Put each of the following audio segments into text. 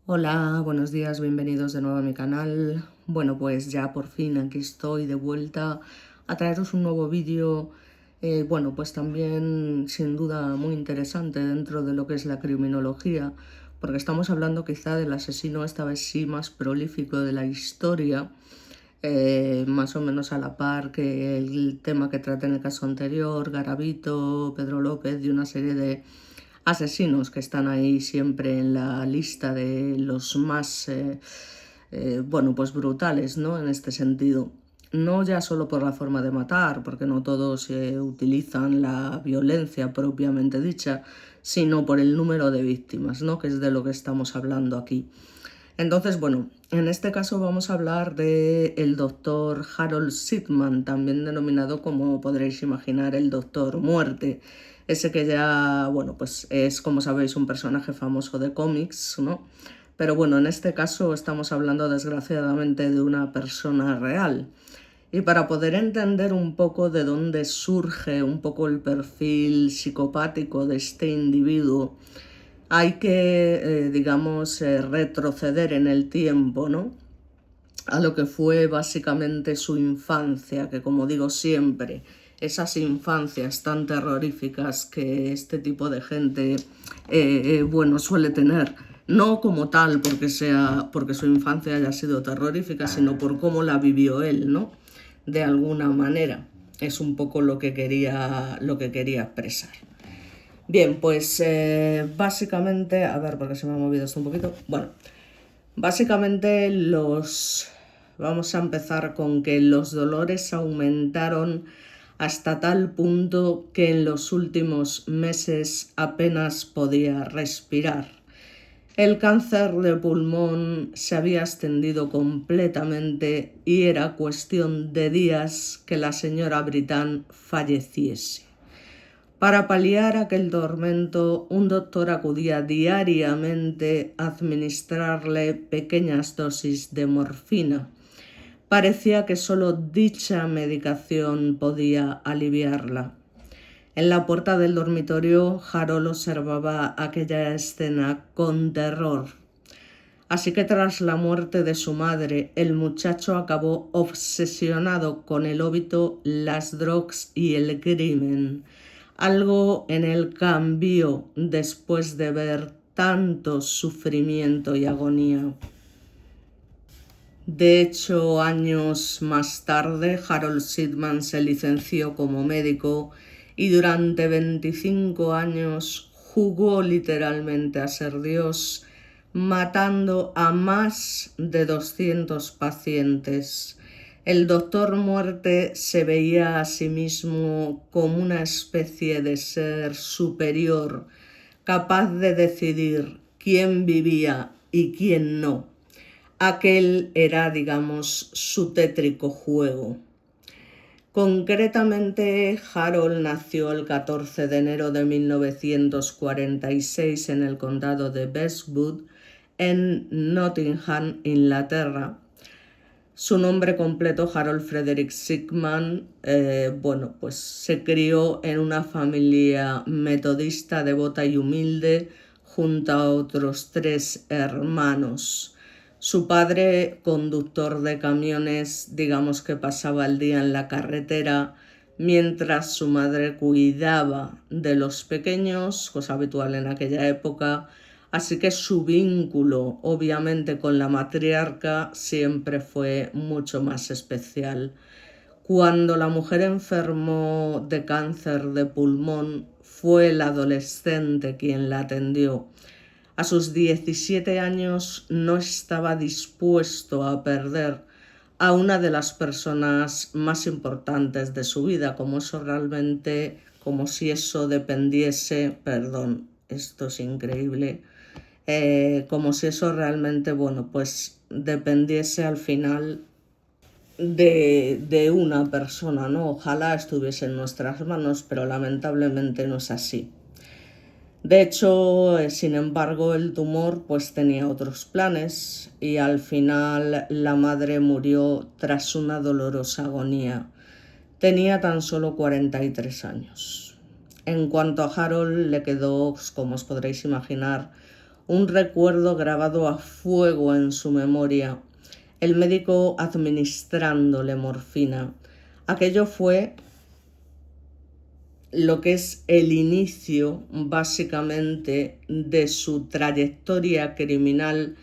Hola, buenos días, bienvenidos de nuevo a mi canal. Bueno, pues ya por fin aquí estoy de vuelta a traeros un nuevo vídeo, bueno, pues también sin duda muy interesante dentro de lo que es la criminología, porque estamos hablando quizá del asesino esta vez sí más prolífico de la historia, más o menos a la par que el tema que traté en el caso anterior, Garavito, Pedro López y una serie de asesinos que están ahí siempre en la lista de los más, bueno, pues brutales, ¿no? En este sentido. No ya solo por la forma de matar, porque no todos utilizan la violencia propiamente dicha, sino por el número de víctimas, ¿no? Que es de lo que estamos hablando aquí. Entonces, bueno, en este caso vamos a hablar de el doctor Harold Sidman, también denominado, como podréis imaginar, el Doctor Muerte. Ese que ya, bueno, pues es, como sabéis, un personaje famoso de cómics, ¿no? Pero bueno, en este caso estamos hablando desgraciadamente de una persona real. Y para poder entender un poco de dónde surge un poco el perfil psicopático de este individuo, hay que, digamos, retroceder en el tiempo, ¿no? A lo que fue básicamente su infancia, que como digo siempre, esas infancias tan terroríficas que este tipo de gente, bueno, suele tener, no como tal porque su infancia haya sido terrorífica, sino por cómo la vivió él, ¿no? De alguna manera. Es un poco lo que quería expresar. Bien, pues básicamente, a ver, porque se me ha movido esto un poquito. Bueno, básicamente vamos a empezar con que los dolores aumentaron hasta tal punto que en los últimos meses apenas podía respirar. El cáncer de pulmón se había extendido completamente y era cuestión de días que la señora Britán falleciese. Para paliar aquel tormento, un doctor acudía diariamente a administrarle pequeñas dosis de morfina. Parecía que solo dicha medicación podía aliviarla. En la puerta del dormitorio, Harold observaba aquella escena con terror. Así que tras la muerte de su madre, el muchacho acabó obsesionado con el óbito, las drogas y el crimen. Algo en él cambió después de ver tanto sufrimiento y agonía. De hecho, años más tarde, Harold Sidman se licenció como médico y durante 25 años jugó literalmente a ser Dios, matando a más de 200 pacientes. El Doctor Muerte se veía a sí mismo como una especie de ser superior, capaz de decidir quién vivía y quién no. Aquel era, digamos, su tétrico juego. Concretamente, Harold nació el 14 de enero de 1946 en el condado de Bestwood, en Nottingham, Inglaterra. Su nombre completo, Harold Frederick Sidman, bueno, pues se crió en una familia metodista, devota y humilde, junto a otros 3 hermanos. Su padre, conductor de camiones, digamos que pasaba el día en la carretera, mientras su madre cuidaba de los pequeños, cosa habitual en aquella época. Así que su vínculo, obviamente, con la matriarca siempre fue mucho más especial. Cuando la mujer enfermó de cáncer de pulmón, fue el adolescente quien la atendió. A sus 17 años no estaba dispuesto a perder a una de las personas más importantes de su vida, como si eso dependiese, perdón, esto es increíble, como si eso realmente, bueno, pues dependiese al final de una persona, ¿no? Ojalá estuviese en nuestras manos, pero lamentablemente no es así. De hecho, sin embargo, el tumor pues tenía otros planes y al final la madre murió tras una dolorosa agonía. Tenía tan solo 43 años. En cuanto a Harold, le quedó, como os podréis imaginar, un recuerdo grabado a fuego en su memoria, el médico administrándole morfina. Aquello fue lo que es el inicio, básicamente, de su trayectoria criminal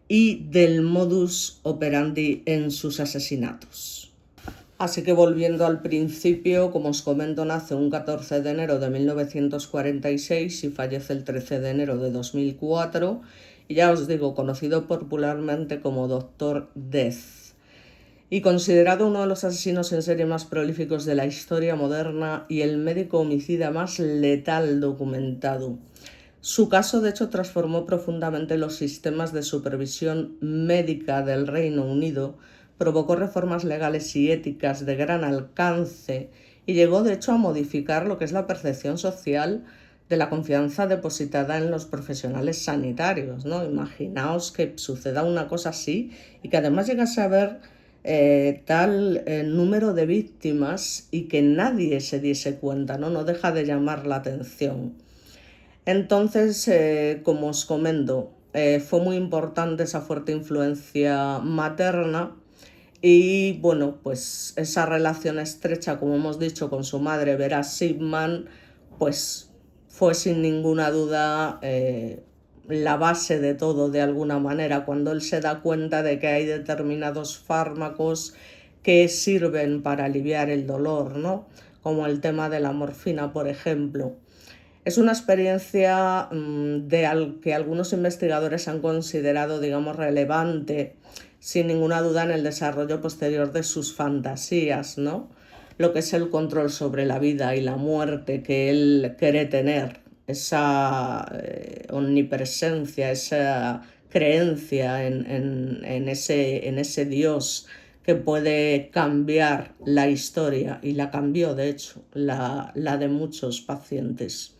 y del modus operandi en sus asesinatos. Así que volviendo al principio, como os comento, nace un 14 de enero de 1946 y fallece el 13 de enero de 2004. Y ya os digo, conocido popularmente como Dr. Death. Y considerado uno de los asesinos en serie más prolíficos de la historia moderna y el médico homicida más letal documentado. Su caso, de hecho, transformó profundamente los sistemas de supervisión médica del Reino Unido, provocó reformas legales y éticas de gran alcance y llegó, de hecho, a modificar lo que es la percepción social de la confianza depositada en los profesionales sanitarios, ¿no? Imaginaos que suceda una cosa así y que además llegase a haber tal número de víctimas y que nadie se diese cuenta, ¿no? No deja de llamar la atención. Entonces, como os comento, fue muy importante esa fuerte influencia materna y, bueno, pues esa relación estrecha, como hemos dicho, con su madre, Vera Shipman, pues fue sin ninguna duda la base de todo, de alguna manera, cuando él se da cuenta de que hay determinados fármacos que sirven para aliviar el dolor, ¿no? Como el tema de la morfina, por ejemplo. Es una experiencia que algunos investigadores han considerado, digamos, relevante, sin ninguna duda, en el desarrollo posterior de sus fantasías, ¿no? Lo que es el control sobre la vida y la muerte que él quiere tener, esa omnipresencia, esa creencia en ese Dios que puede cambiar la historia, y la cambió, de hecho, la de muchos pacientes.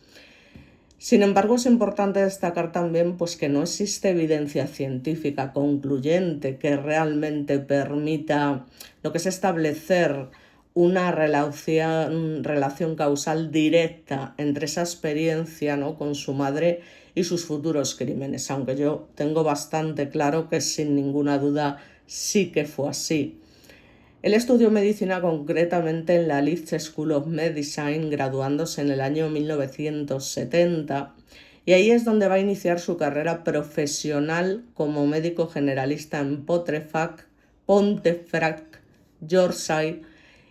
Sin embargo, es importante destacar también pues, que no existe evidencia científica concluyente que realmente permita lo que es establecer una relación causal directa entre esa experiencia, ¿no?, con su madre y sus futuros crímenes, aunque yo tengo bastante claro que sin ninguna duda sí que fue así. Él estudió medicina concretamente en la Leeds School of Medicine, graduándose en el año 1970, y ahí es donde va a iniciar su carrera profesional como médico generalista en Pontefract, Yorkshire,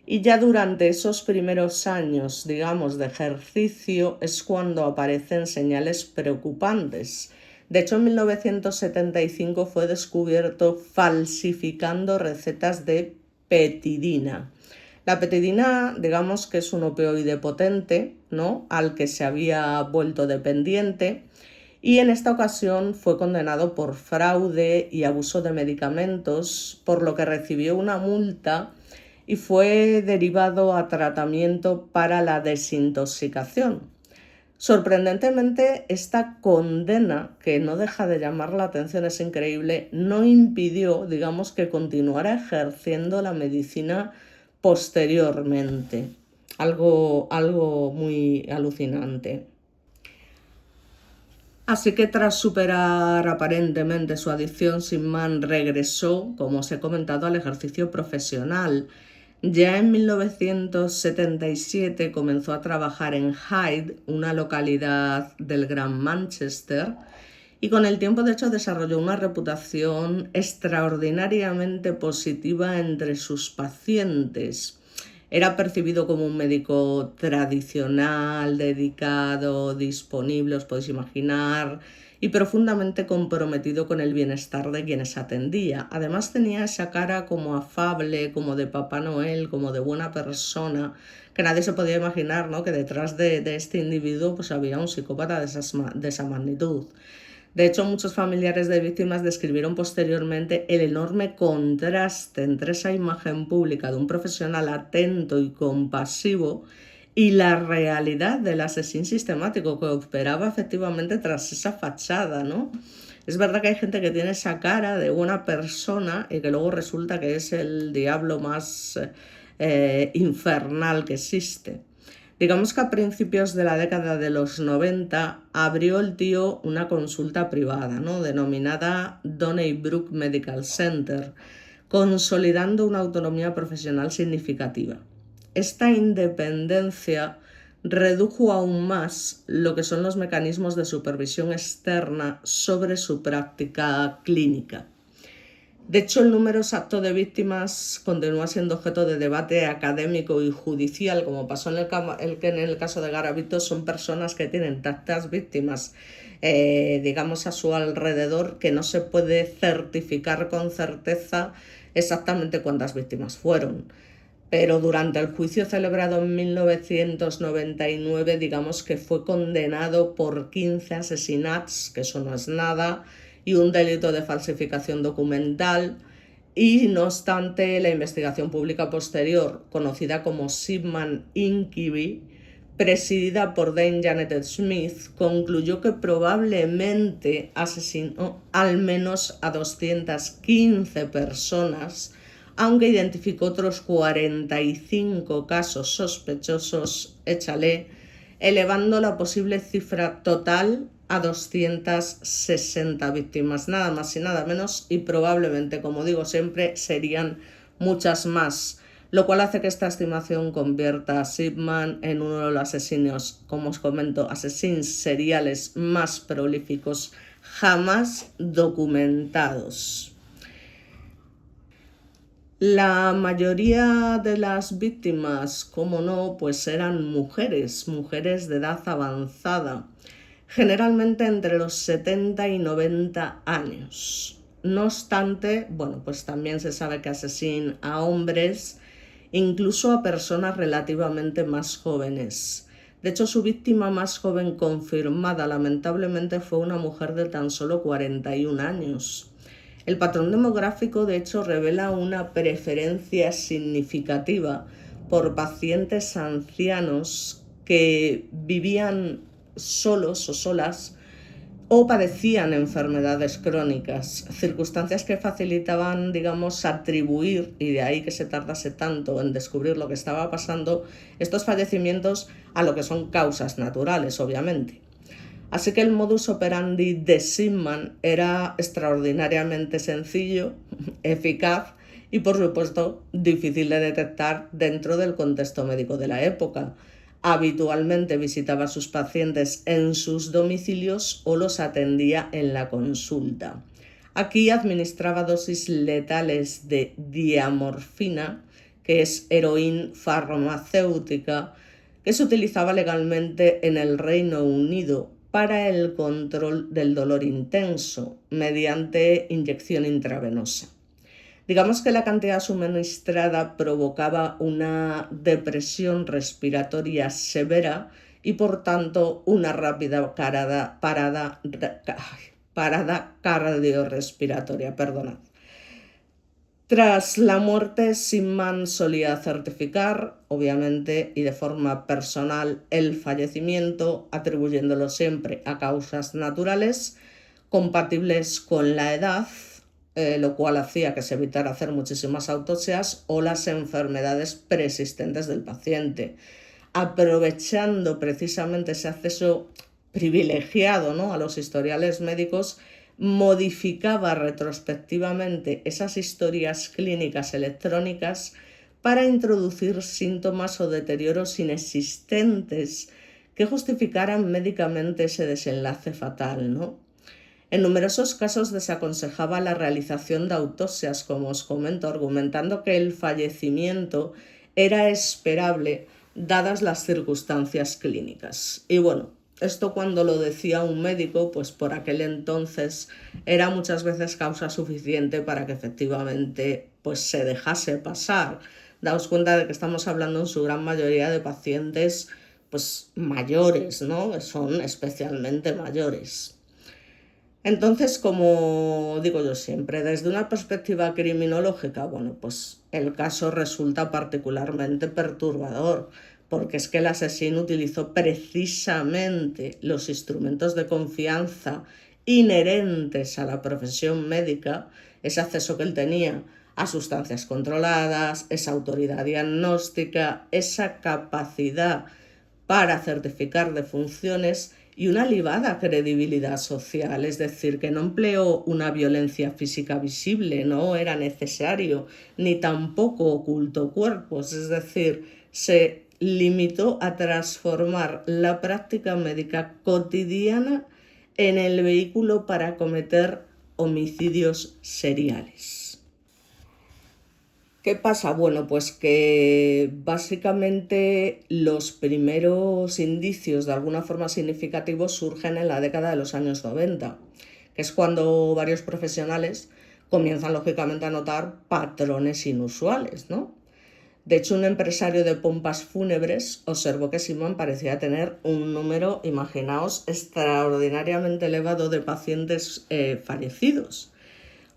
y ya durante esos primeros años, digamos, de ejercicio es cuando aparecen señales preocupantes. De hecho, en 1975 fue descubierto falsificando recetas de petidina. La petidina, digamos que es un opioide potente, ¿no?, al que se había vuelto dependiente, y en esta ocasión fue condenado por fraude y abuso de medicamentos, por lo que recibió una multa y fue derivado a tratamiento para la desintoxicación. Sorprendentemente, esta condena, que no deja de llamar la atención, es increíble, no impidió, digamos, que continuara ejerciendo la medicina posteriormente. Algo muy alucinante. Así que tras superar aparentemente su adicción, Shipman regresó, como os he comentado, al ejercicio profesional. Ya en 1977 comenzó a trabajar en Hyde, una localidad del Gran Manchester, y con el tiempo, de hecho, desarrolló una reputación extraordinariamente positiva entre sus pacientes. Era percibido como un médico tradicional, dedicado, disponible, os podéis imaginar, y profundamente comprometido con el bienestar de quienes atendía. Además tenía esa cara como afable, como de Papá Noel, como de buena persona, que nadie se podía imaginar, ¿no?, que detrás de este individuo pues, había un psicópata de esa magnitud. De hecho, muchos familiares de víctimas describieron posteriormente el enorme contraste entre esa imagen pública de un profesional atento y compasivo y la realidad del asesino sistemático que operaba efectivamente tras esa fachada, ¿no? Es verdad que hay gente que tiene esa cara de buena persona y que luego resulta que es el diablo más infernal que existe. Digamos que a principios de la década de los 90 abrió el tío una consulta privada, ¿no?, denominada Donnybrook Medical Center, consolidando una autonomía profesional significativa. Esta independencia redujo aún más lo que son los mecanismos de supervisión externa sobre su práctica clínica. De hecho, el número exacto de víctimas continúa siendo objeto de debate académico y judicial, como pasó en el caso de Garavito. Son personas que tienen tantas víctimas, digamos, a su alrededor, que no se puede certificar con certeza exactamente cuántas víctimas fueron. Pero durante el juicio celebrado en 1999, digamos que fue condenado por 15 asesinatos, que eso no es nada, y un delito de falsificación documental. Y no obstante, la investigación pública posterior, conocida como Shipman Inquiry, presidida por Dame Janet Smith, concluyó que probablemente asesinó al menos a 215 personas, aunque identificó otros 45 casos sospechosos, elevando la posible cifra total a 260 víctimas, nada más y nada menos, y probablemente, como digo siempre, serían muchas más, lo cual hace que esta estimación convierta a Shipman en uno de los asesinos, como os comento, asesinos seriales más prolíficos jamás documentados. La mayoría de las víctimas, como no, pues eran mujeres de edad avanzada, generalmente entre los 70 y 90 años. No obstante, bueno, pues también se sabe que asesinan a hombres, incluso a personas relativamente más jóvenes. De hecho, su víctima más joven confirmada, lamentablemente, fue una mujer de tan solo 41 años. El patrón demográfico, de hecho, revela una preferencia significativa por pacientes ancianos que vivían solos o solas o padecían enfermedades crónicas, circunstancias que facilitaban, digamos, atribuir, y de ahí que se tardase tanto en descubrir lo que estaba pasando, estos fallecimientos a lo que son causas naturales, obviamente. Así que el modus operandi de Shipman era extraordinariamente sencillo, eficaz y, por supuesto, difícil de detectar dentro del contexto médico de la época. Habitualmente visitaba a sus pacientes en sus domicilios o los atendía en la consulta. Aquí administraba dosis letales de diamorfina, que es heroína farmacéutica, que se utilizaba legalmente en el Reino Unido para el control del dolor intenso mediante inyección intravenosa. Digamos que la cantidad suministrada provocaba una depresión respiratoria severa y, por tanto, una rápida parada cardiorrespiratoria. Tras la muerte, Shipman solía certificar, obviamente y de forma personal, el fallecimiento, atribuyéndolo siempre a causas naturales compatibles con la edad, lo cual hacía que se evitara hacer muchísimas autopsias, o las enfermedades preexistentes del paciente, aprovechando precisamente ese acceso privilegiado, ¿no?, a los historiales médicos. Modificaba retrospectivamente esas historias clínicas electrónicas para introducir síntomas o deterioros inexistentes que justificaran médicamente ese desenlace fatal, ¿no? En numerosos casos desaconsejaba la realización de autopsias, como os comento, argumentando que el fallecimiento era esperable dadas las circunstancias clínicas. Y bueno, esto, cuando lo decía un médico, pues por aquel entonces era muchas veces causa suficiente para que efectivamente pues se dejase pasar. Daos cuenta de que estamos hablando en su gran mayoría de pacientes pues mayores, ¿no?, que son especialmente mayores. Entonces, como digo yo siempre, desde una perspectiva criminológica, bueno, pues el caso resulta particularmente perturbador, porque es que el asesino utilizó precisamente los instrumentos de confianza inherentes a la profesión médica, ese acceso que él tenía a sustancias controladas, esa autoridad diagnóstica, esa capacidad para certificar defunciones y una elevada credibilidad social, es decir, que no empleó una violencia física visible, no era necesario, ni tampoco ocultó cuerpos, es decir, se limitó a transformar la práctica médica cotidiana en el vehículo para cometer homicidios seriales. ¿Qué pasa? Bueno, pues que básicamente los primeros indicios de alguna forma significativos surgen en la década de los años 90, que es cuando varios profesionales comienzan lógicamente a notar patrones inusuales, ¿no? De hecho, un empresario de pompas fúnebres observó que Simon parecía tener un número, imaginaos, extraordinariamente elevado de pacientes fallecidos.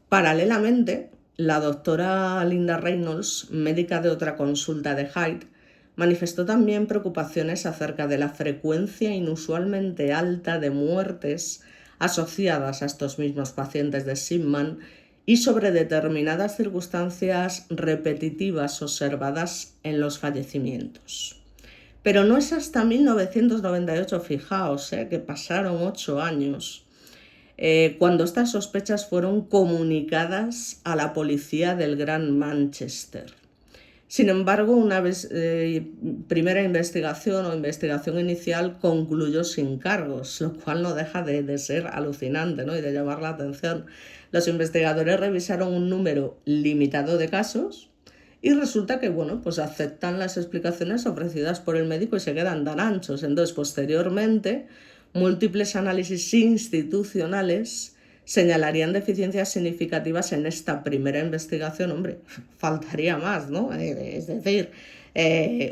Paralelamente, la doctora Linda Reynolds, médica de otra consulta de Hyde, manifestó también preocupaciones acerca de la frecuencia inusualmente alta de muertes asociadas a estos mismos pacientes de Simon y sobre determinadas circunstancias repetitivas observadas en los fallecimientos. Pero no es hasta 1998, fijaos, que pasaron 8 años, cuando estas sospechas fueron comunicadas a la policía del Gran Manchester. Sin embargo, una primera investigación o investigación inicial concluyó sin cargos, lo cual no deja de ser alucinante, ¿no? Y de llamar la atención. Los investigadores revisaron un número limitado de casos y resulta que, bueno, pues aceptan las explicaciones ofrecidas por el médico y se quedan tan anchos. Entonces, posteriormente, múltiples análisis institucionales señalarían deficiencias significativas en esta primera investigación. Hombre, faltaría más, ¿no? Es decir,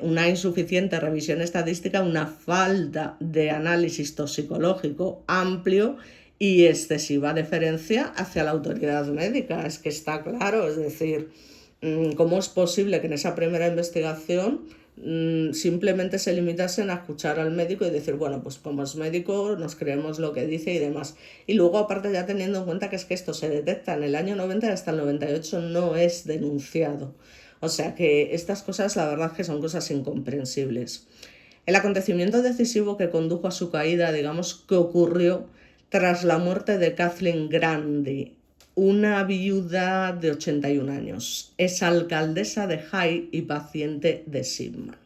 una insuficiente revisión estadística, una falta de análisis toxicológico amplio y excesiva deferencia hacia la autoridad médica. Es que está claro, es decir, ¿cómo es posible que en esa primera investigación simplemente se limitasen a escuchar al médico y decir, bueno, pues como es médico nos creemos lo que dice y demás? Y luego, aparte, ya teniendo en cuenta que es que esto se detecta en el año 90 y hasta el 98 no es denunciado. O sea que estas cosas, la verdad, que son cosas incomprensibles. El acontecimiento decisivo que condujo a su caída, digamos, que ocurrió tras la muerte de Kathleen Grandi, una viuda de 81 años, es alcaldesa de Hyde y paciente de Simon.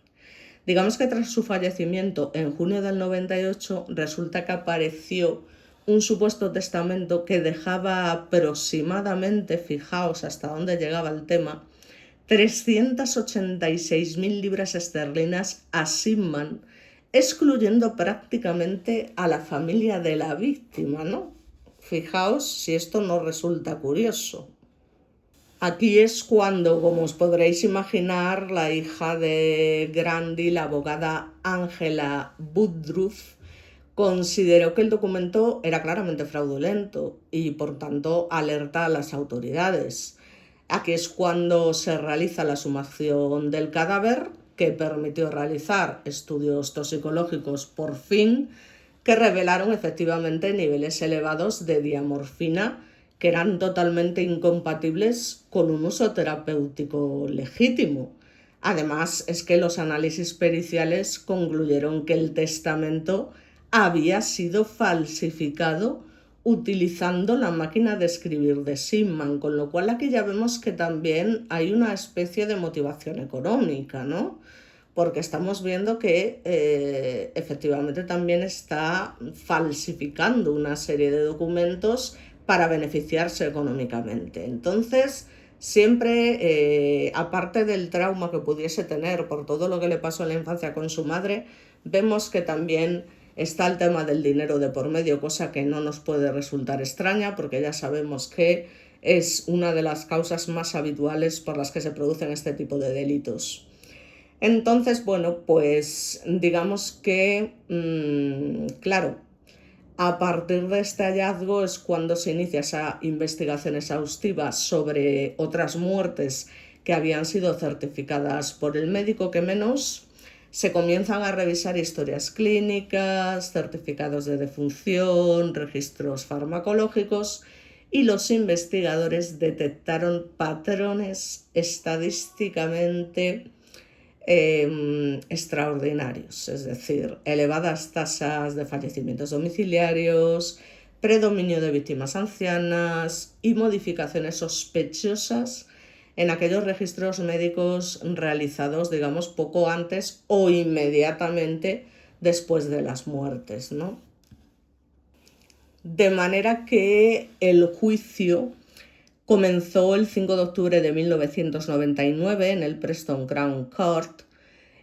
Digamos que tras su fallecimiento en junio del 98 resulta que apareció un supuesto testamento que dejaba aproximadamente, fijaos hasta dónde llegaba el tema, 386.000 libras esterlinas a Simon, excluyendo prácticamente a la familia de la víctima, ¿no? Fijaos si esto no resulta curioso. Aquí es cuando, como os podréis imaginar, la hija de Grandi, la abogada Angela Woodruff, consideró que el documento era claramente fraudulento y, por tanto, alerta a las autoridades. Aquí es cuando se realiza la exhumación del cadáver, que permitió realizar estudios toxicológicos por fin, que revelaron efectivamente niveles elevados de diamorfina que eran totalmente incompatibles con un uso terapéutico legítimo. Además, es que los análisis periciales concluyeron que el testamento había sido falsificado utilizando la máquina de escribir de Simon, con lo cual aquí ya vemos que también hay una especie de motivación económica, ¿no? Porque estamos viendo que efectivamente también está falsificando una serie de documentos para beneficiarse económicamente. Entonces, siempre, aparte del trauma que pudiese tener por todo lo que le pasó en la infancia con su madre, vemos que también está el tema del dinero de por medio, cosa que no nos puede resultar extraña, porque ya sabemos que es una de las causas más habituales por las que se producen este tipo de delitos. Entonces, bueno, pues digamos que, claro, a partir de este hallazgo es cuando se inicia esa investigación exhaustiva sobre otras muertes que habían sido certificadas por el médico que menos. Se comienzan a revisar historias clínicas, certificados de defunción, registros farmacológicos, y los investigadores detectaron patrones estadísticamente extraordinarios, es decir, elevadas tasas de fallecimientos domiciliarios, predominio de víctimas ancianas y modificaciones sospechosas en aquellos registros médicos realizados, digamos, poco antes o inmediatamente después de las muertes, ¿no? De manera que el juicio comenzó el 5 de octubre de 1999 en el Preston Crown Court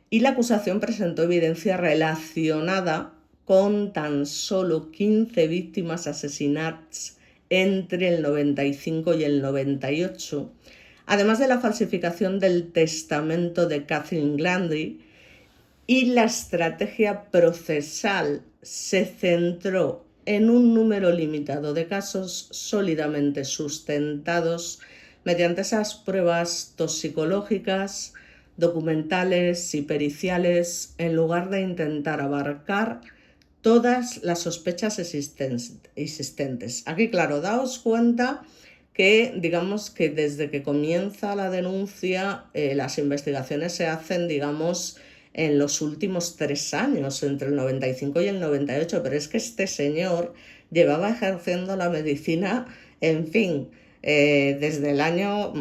y la acusación presentó evidencia relacionada con tan solo 15 víctimas asesinadas entre el 95 y el 98, además de la falsificación del testamento de Kathleen Glandy, y la estrategia procesal se centró en un número limitado de casos sólidamente sustentados mediante esas pruebas toxicológicas, documentales y periciales, en lugar de intentar abarcar todas las sospechas existentes. Aquí, claro, daos cuenta que, digamos, que desde que comienza la denuncia, las investigaciones se hacen, digamos, en los últimos 3 años, entre el 95 y el 98, pero es que este señor llevaba ejerciendo la medicina, en fin, desde el año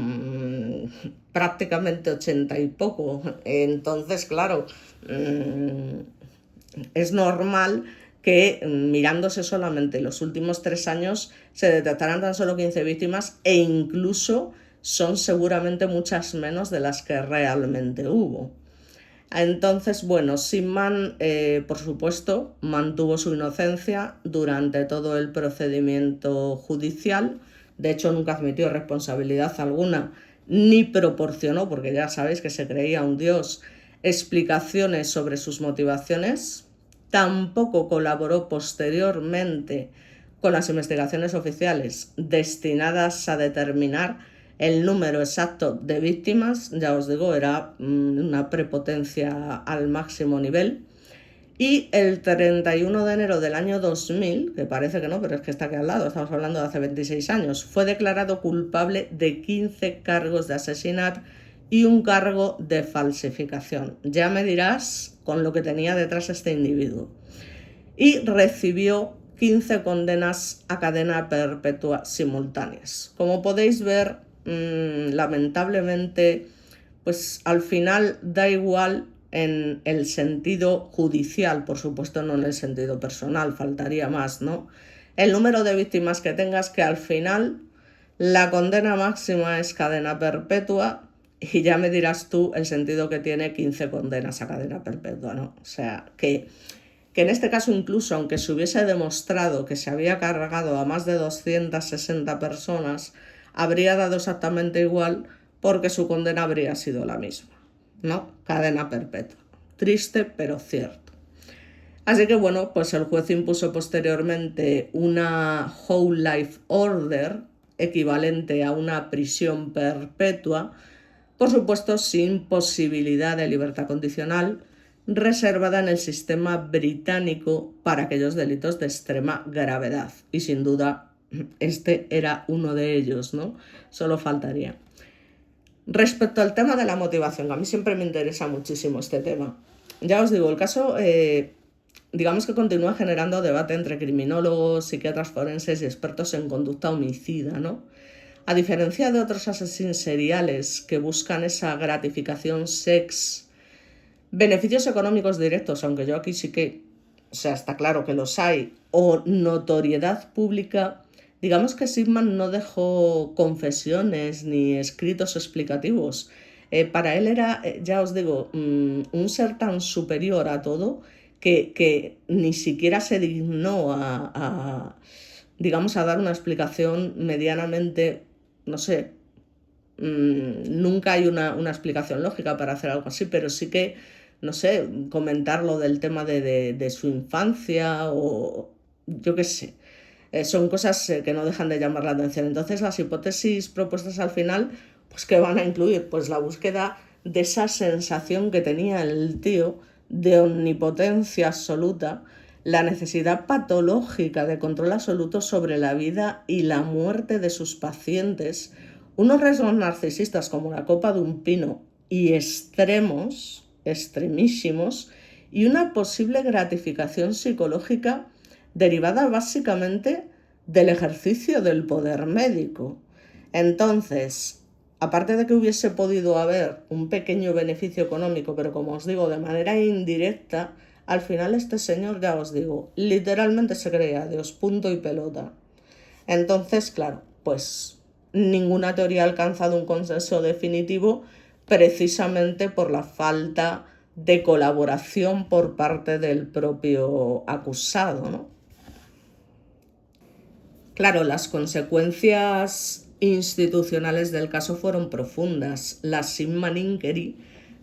prácticamente 80 y poco. Entonces, claro, es normal que mirándose solamente los últimos 3 años se detectaran tan solo 15 víctimas e incluso son seguramente muchas menos de las que realmente hubo. Entonces, bueno, Shipman, por supuesto, mantuvo su inocencia durante todo el procedimiento judicial. De hecho, nunca admitió responsabilidad alguna, ni proporcionó, porque ya sabéis que se creía un dios, explicaciones sobre sus motivaciones. Tampoco colaboró posteriormente con las investigaciones oficiales destinadas a determinar el número exacto de víctimas. Ya os digo, era una prepotencia al máximo nivel. Y el 31 de enero del año 2000, que parece que no, pero es que está aquí al lado, estamos hablando de hace 26 años, fue declarado culpable de 15 cargos de asesinato y un cargo de falsificación. Ya me dirás con lo que tenía detrás este individuo. Y recibió 15 condenas a cadena perpetua simultáneas. Como podéis ver, lamentablemente, pues al final da igual en el sentido judicial, por supuesto no en el sentido personal, faltaría más, ¿no? El número de víctimas que tengas, que al final la condena máxima es cadena perpetua, y ya me dirás tú el sentido que tiene 15 condenas a cadena perpetua, ¿no? O sea, que en este caso, incluso aunque se hubiese demostrado que se había cargado a más de 260 personas, habría dado exactamente igual porque su condena habría sido la misma, ¿no? Cadena perpetua. Triste, pero cierto. Así que bueno, pues el juez impuso posteriormente una Whole Life Order, equivalente a una prisión perpetua, por supuesto sin posibilidad de libertad condicional, reservada en el sistema británico para aquellos delitos de extrema gravedad. Y sin duda, este era uno de ellos, ¿no? Solo faltaría. Respecto al tema de la motivación, a mí siempre me interesa muchísimo este tema. Ya os digo, el caso, digamos que continúa generando debate entre criminólogos, psiquiatras forenses y expertos en conducta homicida, ¿no? A diferencia de otros asesinos seriales que buscan esa gratificación beneficios económicos directos, aunque yo aquí sí que, o sea, está claro que los hay, o notoriedad pública, digamos que Shipman no dejó confesiones ni escritos explicativos. Para él era, ya os digo, un ser tan superior a todo que ni siquiera se dignó digamos, a dar una explicación medianamente, no sé, nunca hay una explicación lógica para hacer algo así, pero sí que, no sé, comentar lo del tema de su infancia o yo qué sé. Son cosas que no dejan de llamar la atención. Entonces las hipótesis propuestas al final, pues ¿qué van a incluir? Pues la búsqueda de esa sensación que tenía el tío de omnipotencia absoluta, la necesidad patológica de control absoluto sobre la vida y la muerte de sus pacientes, unos rasgos narcisistas como la copa de un pino y extremos extremísimos y una posible gratificación psicológica derivada básicamente del ejercicio del poder médico. Entonces, aparte de que hubiese podido haber un pequeño beneficio económico, pero como os digo, de manera indirecta, al final este señor, ya os digo, literalmente se creía Dios, punto y pelota. Entonces, claro, pues ninguna teoría ha alcanzado un consenso definitivo precisamente por la falta de colaboración por parte del propio acusado, ¿no? Claro, las consecuencias institucionales del caso fueron profundas. La Simman Inquiry,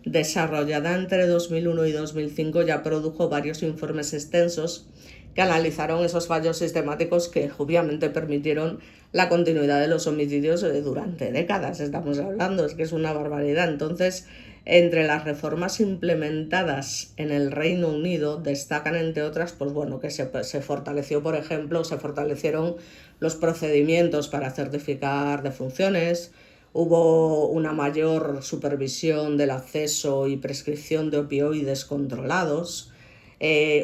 desarrollada entre 2001 y 2005, ya produjo varios informes extensos que analizaron esos fallos sistemáticos que obviamente permitieron la continuidad de los homicidios durante décadas. Estamos hablando, es que es una barbaridad. Entonces, entre las reformas implementadas en el Reino Unido destacan, entre otras, pues bueno, que se fortaleció, por ejemplo, se fortalecieron los procedimientos para certificar defunciones, hubo una mayor supervisión del acceso y prescripción de opioides controlados,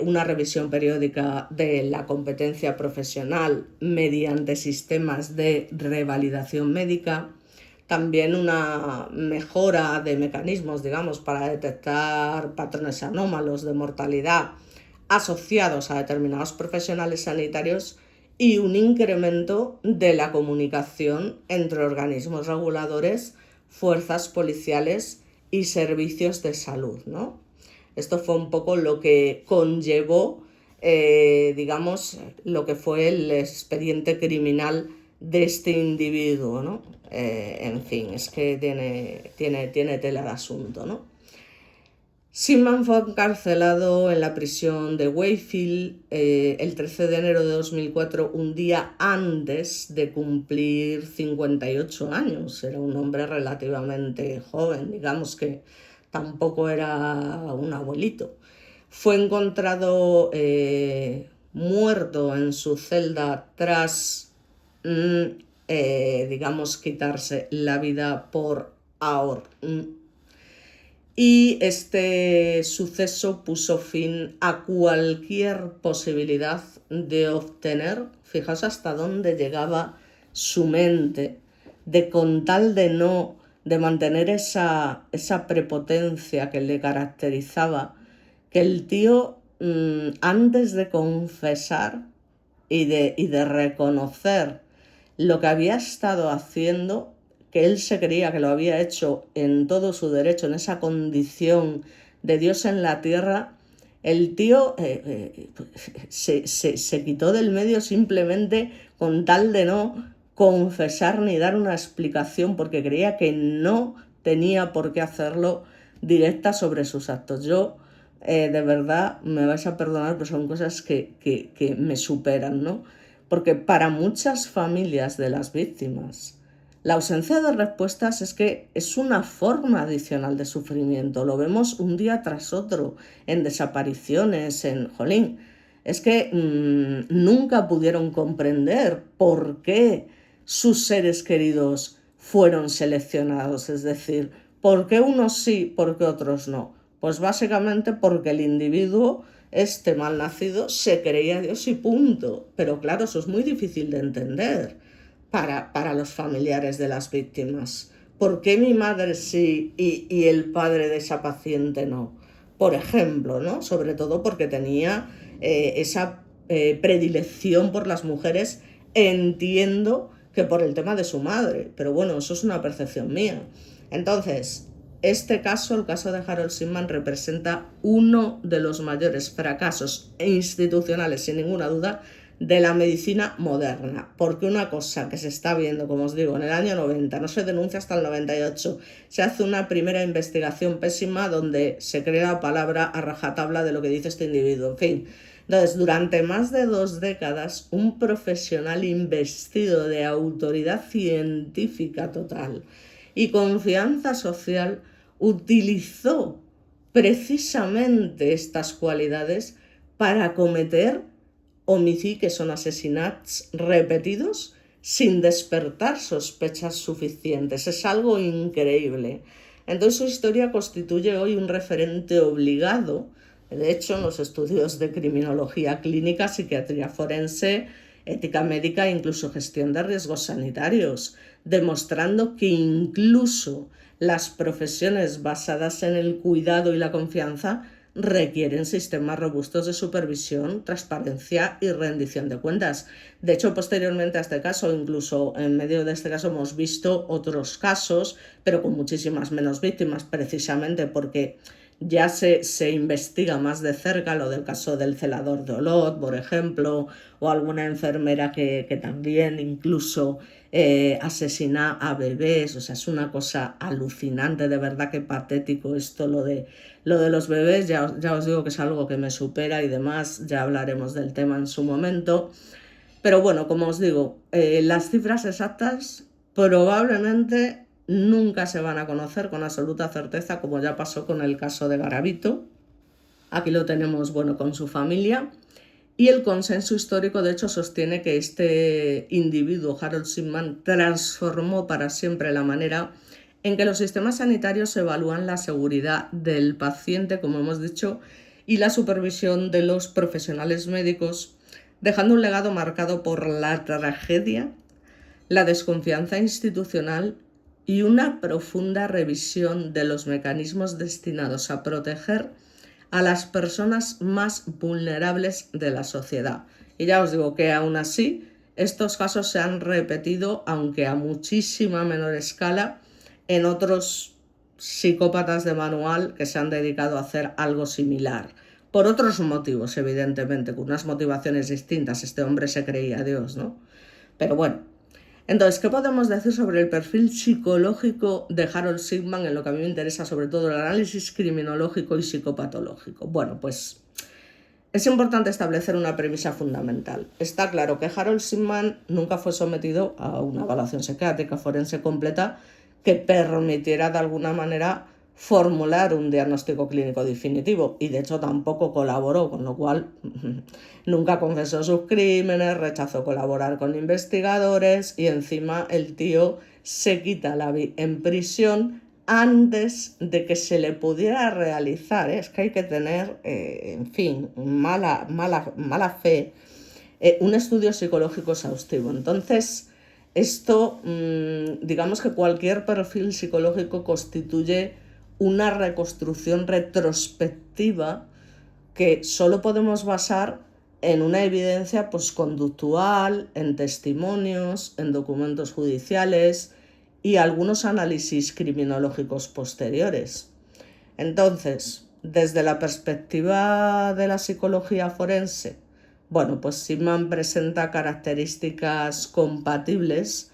una revisión periódica de la competencia profesional mediante sistemas de revalidación médica, también una mejora de mecanismos, digamos, para detectar patrones anómalos de mortalidad asociados a determinados profesionales sanitarios y un incremento de la comunicación entre organismos reguladores, fuerzas policiales y servicios de salud, ¿no? Esto fue un poco lo que conllevó, digamos, lo que fue el expediente criminal de este individuo, ¿no? En fin, es que tiene tela de asunto, ¿no? Simman fue encarcelado en la prisión de Wakefield el 13 de enero de 2004, un día antes de cumplir 58 años. Era un hombre relativamente joven, digamos que tampoco era un abuelito. Fue encontrado muerto en su celda tras, digamos, quitarse la vida por ahorcar. Y este suceso puso fin a cualquier posibilidad de obtener, fijaos hasta dónde llegaba su mente, de con tal de mantener esa prepotencia que le caracterizaba, que el tío, antes de confesar y de reconocer lo que había estado haciendo, que él se creía que lo había hecho en todo su derecho, en esa condición de Dios en la tierra, el tío se quitó del medio simplemente con tal de no confesar ni dar una explicación, porque creía que no tenía por qué hacerlo directa sobre sus actos. Yo, de verdad, me vais a perdonar, pero son cosas que me superan, ¿no? Porque para muchas familias de las víctimas, la ausencia de respuestas es una forma adicional de sufrimiento. Lo vemos un día tras otro en desapariciones, en jolín. Es que nunca pudieron comprender por qué sus seres queridos fueron seleccionados. Es decir, por qué unos sí, por qué otros no. Pues básicamente porque el individuo, este malnacido, se creía Dios y punto. Pero claro, eso es muy difícil de entender para los familiares de las víctimas. ¿Por qué mi madre sí y el padre de esa paciente no? Por ejemplo, ¿no? Sobre todo porque tenía esa predilección por las mujeres, entiendo que por el tema de su madre, pero bueno, eso es una percepción mía. Entonces, este caso, el caso de Harold Simman, representa uno de los mayores fracasos institucionales, sin ninguna duda, de la medicina moderna, porque una cosa que se está viendo, como os digo, en el año 90, no se denuncia hasta el 98, se hace una primera investigación pésima donde se crea la palabra a rajatabla de lo que dice este individuo, en fin. Entonces, durante más de 2 décadas, un profesional investido de autoridad científica total y confianza social utilizó precisamente estas cualidades para cometer homicidios, que son asesinatos repetidos sin despertar sospechas suficientes. Es algo increíble. Entonces su historia constituye hoy un referente obligado, de hecho, en los estudios de criminología clínica, psiquiatría forense, ética médica e incluso gestión de riesgos sanitarios, demostrando que incluso las profesiones basadas en el cuidado y la confianza requieren sistemas robustos de supervisión, transparencia y rendición de cuentas. De hecho, posteriormente a este caso, incluso en medio de este caso, hemos visto otros casos, pero con muchísimas menos víctimas, precisamente porque ya se investiga más de cerca lo del caso del celador de Olot, por ejemplo, o alguna enfermera que también incluso asesina a bebés. O sea, es una cosa alucinante, de verdad que patético esto, lo de los bebés. Ya os digo que es algo que me supera y demás, ya hablaremos del tema en su momento. Pero bueno, como os digo, las cifras exactas probablemente nunca se van a conocer con absoluta certeza, como ya pasó con el caso de Garavito. Aquí lo tenemos, bueno, con su familia. Y el consenso histórico, de hecho, sostiene que este individuo, Harold Shipman, transformó para siempre la manera en que los sistemas sanitarios evalúan la seguridad del paciente, como hemos dicho, y la supervisión de los profesionales médicos, dejando un legado marcado por la tragedia, la desconfianza institucional y una profunda revisión de los mecanismos destinados a proteger a las personas más vulnerables de la sociedad. Y ya os digo que aún así estos casos se han repetido, aunque a muchísima menor escala, en otros psicópatas de manual que se han dedicado a hacer algo similar. Por otros motivos, evidentemente, con unas motivaciones distintas. Este hombre se creía Dios, ¿no? Pero bueno. Entonces, ¿qué podemos decir sobre el perfil psicológico de Harold Shipman en lo que a mí me interesa, sobre todo el análisis criminológico y psicopatológico? Bueno, pues es importante establecer una premisa fundamental. Está claro que Harold Shipman nunca fue sometido a una evaluación psiquiátrica forense completa que permitiera de alguna manera formular un diagnóstico clínico definitivo, y de hecho tampoco colaboró, con lo cual nunca confesó sus crímenes, rechazó colaborar con investigadores y encima el tío se quita la vida en prisión antes de que se le pudiera realizar. Es que hay que tener, en fin, mala fe, un estudio psicológico exhaustivo. Entonces, esto, digamos que cualquier perfil psicológico constituye una reconstrucción retrospectiva que solo podemos basar en una evidencia conductual, en testimonios, en documentos judiciales y algunos análisis criminológicos posteriores. Entonces, desde la perspectiva de la psicología forense, bueno, pues Shipman presenta características compatibles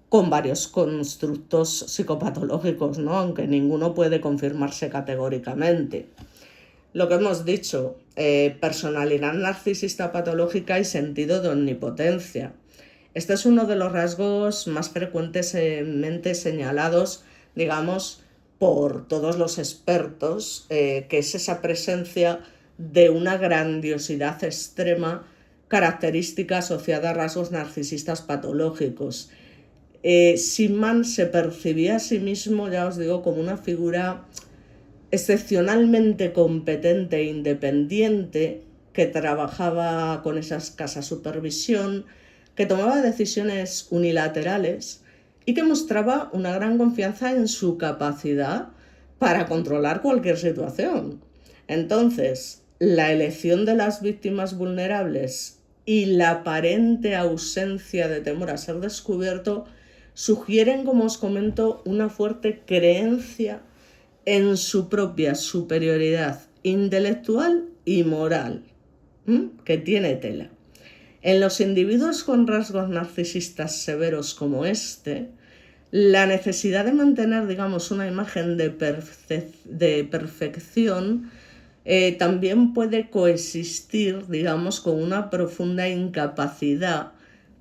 con varios constructos psicopatológicos, ¿no? Aunque ninguno puede confirmarse categóricamente. Lo que hemos dicho, personalidad narcisista patológica y sentido de omnipotencia. Este es uno de los rasgos más frecuentemente señalados, digamos, por todos los expertos, que es esa presencia de una grandiosidad extrema, característica asociada a rasgos narcisistas patológicos. Shipman se percibía a sí mismo, ya os digo, como una figura excepcionalmente competente e independiente, que trabajaba con esa escasa supervisión, que tomaba decisiones unilaterales y que mostraba una gran confianza en su capacidad para controlar cualquier situación. Entonces, la elección de las víctimas vulnerables y la aparente ausencia de temor a ser descubierto sugieren, como os comento, una fuerte creencia en su propia superioridad intelectual y moral, que tiene tela. En los individuos con rasgos narcisistas severos como este, la necesidad de mantener, digamos, una imagen de perfección también puede coexistir, digamos, con una profunda incapacidad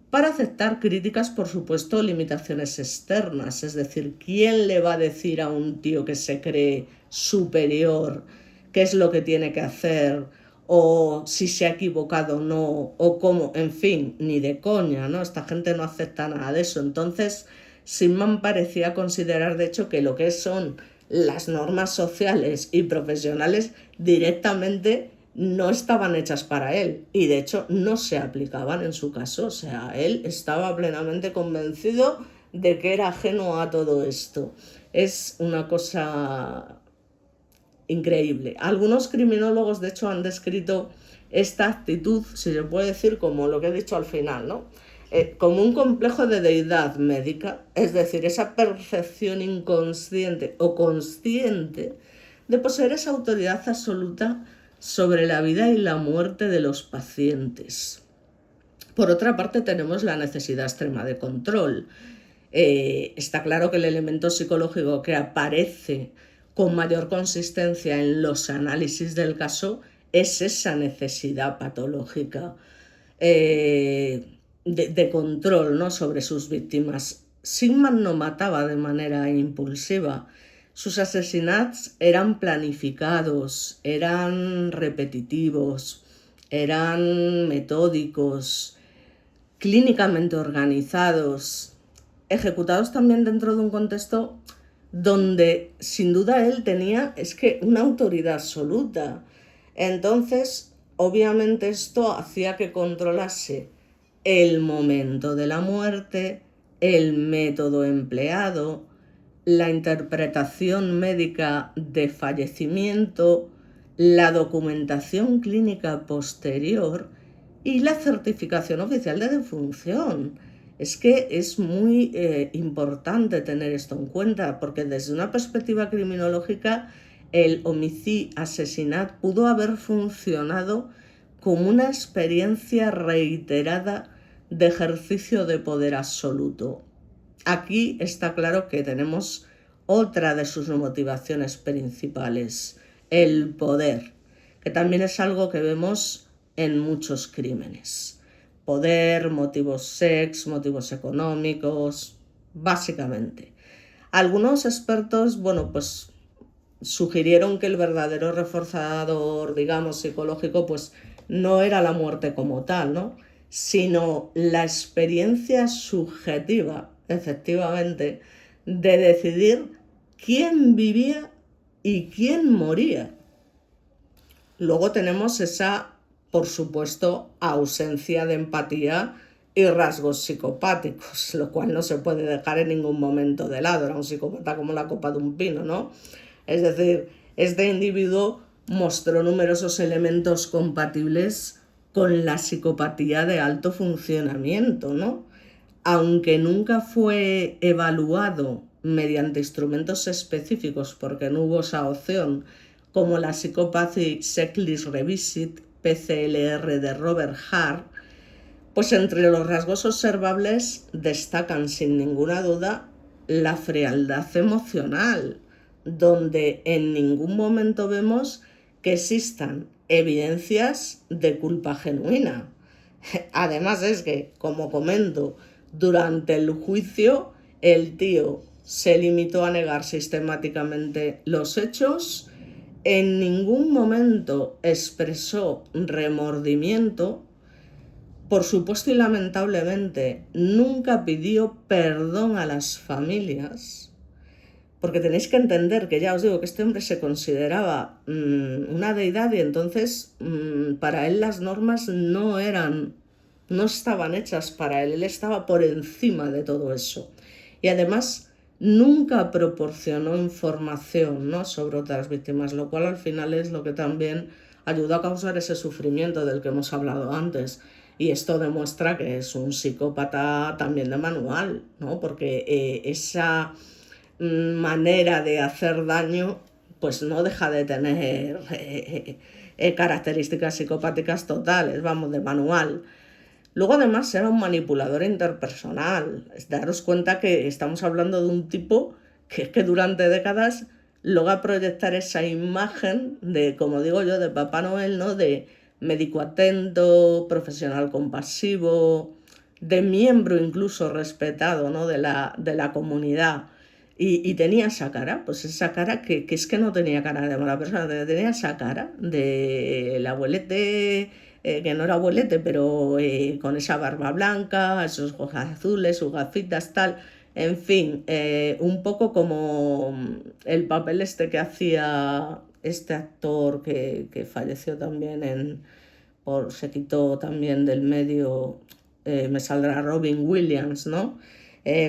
para aceptar críticas, por supuesto, limitaciones externas. Es decir, ¿quién le va a decir a un tío que se cree superior qué es lo que tiene que hacer, o si se ha equivocado o no, o cómo? En fin, ni de coña, ¿no? Esta gente no acepta nada de eso. Entonces, Shipman parecía considerar, de hecho, que lo que son las normas sociales y profesionales directamente no estaban hechas para él y de hecho no se aplicaban en su caso. O sea, él estaba plenamente convencido de que era ajeno a todo esto. Es una cosa increíble. Algunos criminólogos, de hecho, han descrito esta actitud, si se puede decir, como lo que he dicho al final, ¿no? Como un complejo de deidad médica, es decir, esa percepción inconsciente o consciente de poseer esa autoridad absoluta sobre la vida y la muerte de los pacientes. Por otra parte, tenemos la necesidad extrema de control. Está claro que el elemento psicológico que aparece con mayor consistencia en los análisis del caso es esa necesidad patológica de control, ¿no?, sobre sus víctimas. Sigmund no mataba de manera impulsiva. Sus asesinatos eran planificados, eran repetitivos, eran metódicos, clínicamente organizados, ejecutados también dentro de un contexto donde sin duda él tenía una autoridad absoluta. Entonces, obviamente esto hacía que controlase el momento de la muerte, el método empleado, la interpretación médica de fallecimiento, la documentación clínica posterior y la certificación oficial de defunción. Es que es muy importante tener esto en cuenta, porque desde una perspectiva criminológica el homicidio-asesinato pudo haber funcionado como una experiencia reiterada de ejercicio de poder absoluto. Aquí está claro que tenemos otra de sus motivaciones principales, el poder, que también es algo que vemos en muchos crímenes. Poder, motivos motivos económicos, básicamente. Algunos expertos, pues sugirieron que el verdadero reforzador, digamos, psicológico, pues no era la muerte como tal, ¿no?, sino la experiencia subjetiva, efectivamente, de decidir quién vivía y quién moría. Luego tenemos esa, por supuesto, ausencia de empatía y rasgos psicopáticos, lo cual no se puede dejar en ningún momento de lado. Era un psicópata como la copa de un pino, ¿no? Es decir, este individuo mostró numerosos elementos compatibles con la psicopatía de alto funcionamiento, ¿no? Aunque nunca fue evaluado mediante instrumentos específicos, porque no hubo esa opción, como la Psychopathy Checklist Revisit, PCLR de Robert Hart, pues entre los rasgos observables destacan sin ninguna duda la frialdad emocional, donde en ningún momento vemos que existan evidencias de culpa genuina. Además es que, como comento, durante el juicio el tío se limitó a negar sistemáticamente los hechos, en ningún momento expresó remordimiento, por supuesto y lamentablemente nunca pidió perdón a las familias, porque tenéis que entender que ya os digo que este hombre se consideraba una deidad y entonces para él las normas no estaban hechas para él estaba por encima de todo eso. Y además nunca proporcionó información, ¿no?, sobre otras víctimas, lo cual al final es lo que también ayudó a causar ese sufrimiento del que hemos hablado antes. Y esto demuestra que es un psicópata también de manual, ¿no?, porque esa manera de hacer daño pues no deja de tener características psicopáticas totales, vamos, de manual. Luego además era un manipulador interpersonal. Daros cuenta que estamos hablando de un tipo que durante décadas logra proyectar esa imagen de, como digo yo, de Papá Noel, ¿no?, de médico atento, profesional compasivo, de miembro incluso respetado, ¿no?, de la comunidad. Y tenía esa cara, pues esa cara que es que no tenía cara de mala persona, tenía esa cara del abuelete, que no era abuelete, pero con esa barba blanca, esos ojos azules, sus gafitas, tal. En fin, un poco como el papel este que hacía este actor que falleció también se quitó también del medio, me saldrá Robin Williams, ¿no?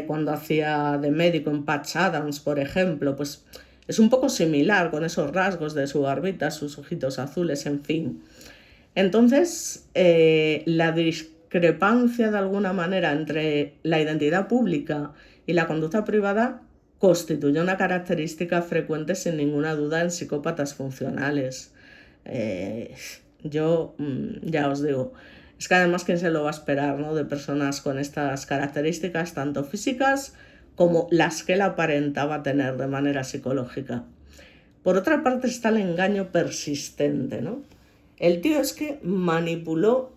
Cuando hacía de médico en Patch Adams, por ejemplo, pues es un poco similar con esos rasgos de su barbita, sus ojitos azules, en fin. Entonces, la discrepancia de alguna manera entre la identidad pública y la conducta privada constituye una característica frecuente sin ninguna duda en psicópatas funcionales. Yo ya os digo, es que además quién se lo va a esperar, ¿no? De personas con estas características, tanto físicas como las que él aparentaba tener de manera psicológica. Por otra parte está el engaño persistente, ¿no? El tío es que manipuló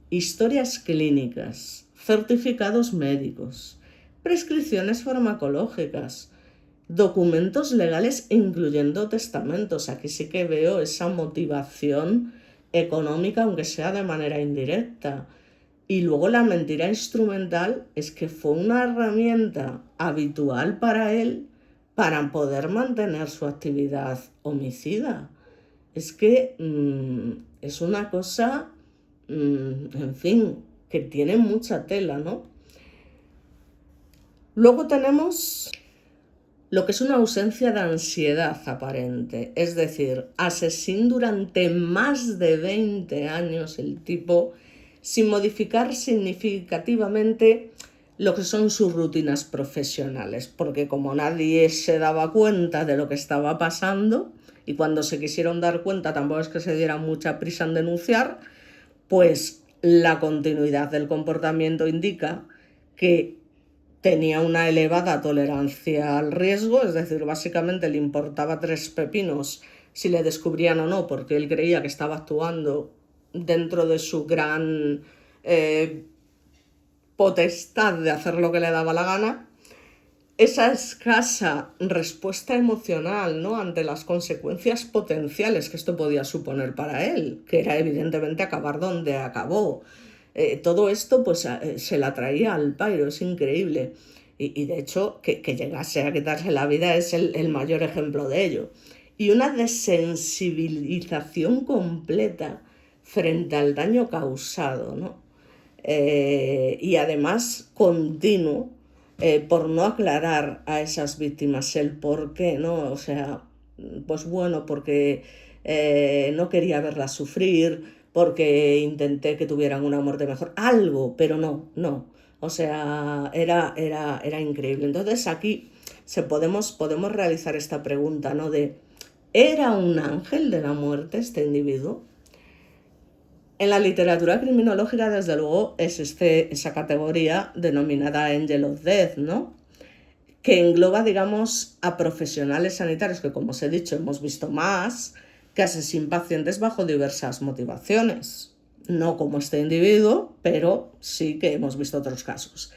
historias clínicas, certificados médicos, prescripciones farmacológicas, documentos legales incluyendo testamentos. Aquí sí que veo esa motivación económica, aunque sea de manera indirecta. Y luego la mentira instrumental es que fue una herramienta habitual para él para poder mantener su actividad homicida. Es que es una cosa, en fin, que tiene mucha tela, ¿no? Luego tenemos lo que es una ausencia de ansiedad aparente, es decir, Assassin durante más de 20 años el tipo, sin modificar significativamente lo que son sus rutinas profesionales, porque como nadie se daba cuenta de lo que estaba pasando, y cuando se quisieron dar cuenta tampoco es que se diera mucha prisa en denunciar, pues la continuidad del comportamiento indica que tenía una elevada tolerancia al riesgo, es decir, básicamente le importaba 3 pepinos si le descubrían o no, porque él creía que estaba actuando dentro de su gran potestad de hacer lo que le daba la gana. Esa escasa respuesta emocional, ¿no?, ante las consecuencias potenciales que esto podía suponer para él, que era evidentemente acabar donde acabó. Todo esto pues se la traía al pairo, es increíble. Y de hecho, que llegase a quitarse la vida es el mayor ejemplo de ello. Y una desensibilización completa frente al daño causado, ¿no? Y además continuo, por no aclarar a esas víctimas el por qué, ¿no? O sea, pues bueno, porque no quería verlas sufrir, porque intenté que tuvieran una muerte mejor, algo, pero no. O sea, era increíble. Entonces aquí podemos realizar esta pregunta, ¿no? ¿era un ángel de la muerte este individuo? En la literatura criminológica, desde luego, existe esa categoría denominada Angel of Death, ¿no?, que engloba, digamos, a profesionales sanitarios que, como os he dicho, hemos visto más, que asesinan pacientes bajo diversas motivaciones. No como este individuo, pero sí que hemos visto otros casos.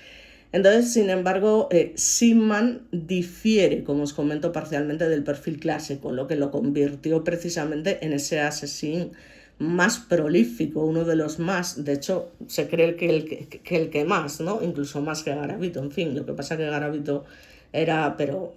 Entonces, sin embargo, Sigman difiere, como os comento, parcialmente del perfil clásico, lo que lo convirtió precisamente en ese asesino más prolífico, uno de los más, de hecho, se cree que el que más, ¿no? Incluso más que Garavito, en fin, lo que pasa que Garavito era, pero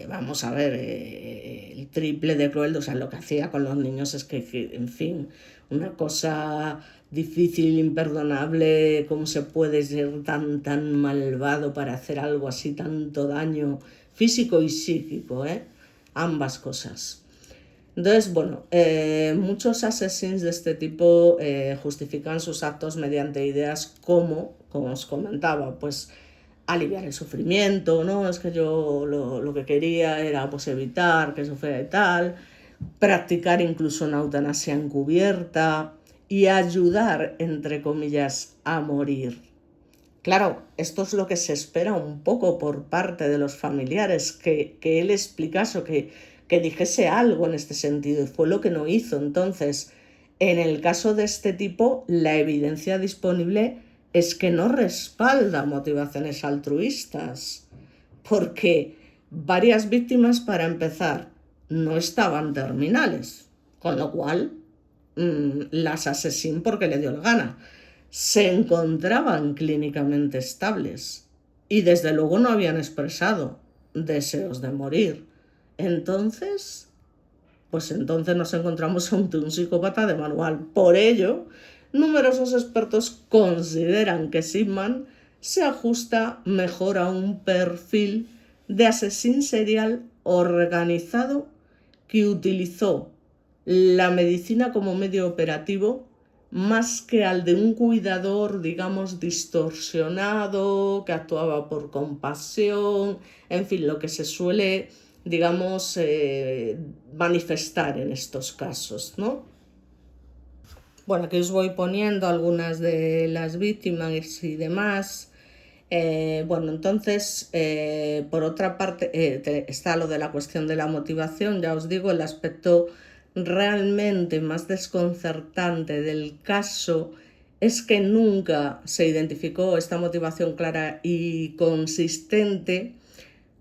vamos a ver, el triple de cruel, o sea, lo que hacía con los niños es que, en fin, una cosa difícil, imperdonable. ¿Cómo se puede ser tan malvado para hacer algo así, tanto daño físico y psíquico, ambas cosas? Entonces, bueno, muchos asesinos de este tipo justifican sus actos mediante ideas como os comentaba, pues aliviar el sufrimiento, ¿no? Es que yo lo que quería era pues evitar que sufriera y tal, practicar incluso una eutanasia encubierta y ayudar, entre comillas, a morir. Claro, esto es lo que se espera un poco por parte de los familiares, que él explicase o que dijese algo en este sentido, y fue lo que no hizo. Entonces, en el caso de este tipo, la evidencia disponible es que no respalda motivaciones altruistas, porque varias víctimas, para empezar, no estaban terminales, con lo cual las asesinó porque le dio la gana. Se encontraban clínicamente estables y desde luego no habían expresado deseos de morir. Entonces nos encontramos ante un psicópata de manual. Por ello, numerosos expertos consideran que Sigman se ajusta mejor a un perfil de asesino serial organizado que utilizó la medicina como medio operativo más que al de un cuidador, digamos, distorsionado, que actuaba por compasión, en fin, lo que se suele, digamos, manifestar en estos casos, ¿no? Bueno, aquí os voy poniendo algunas de las víctimas y demás. Entonces, por otra parte, está lo de la cuestión de la motivación. Ya os digo, el aspecto realmente más desconcertante del caso es que nunca se identificó esta motivación clara y consistente,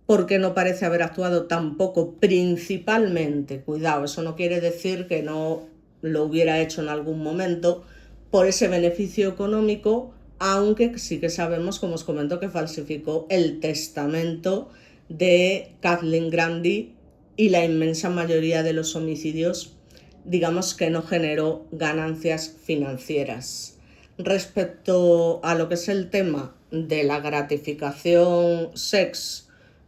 porque no parece haber actuado tampoco principalmente, cuidado, eso no quiere decir que no lo hubiera hecho en algún momento, por ese beneficio económico, aunque sí que sabemos, como os comento, que falsificó el testamento de Kathleen Grandi y la inmensa mayoría de los homicidios, digamos que no generó ganancias financieras. Respecto a lo que es el tema de la gratificación sex,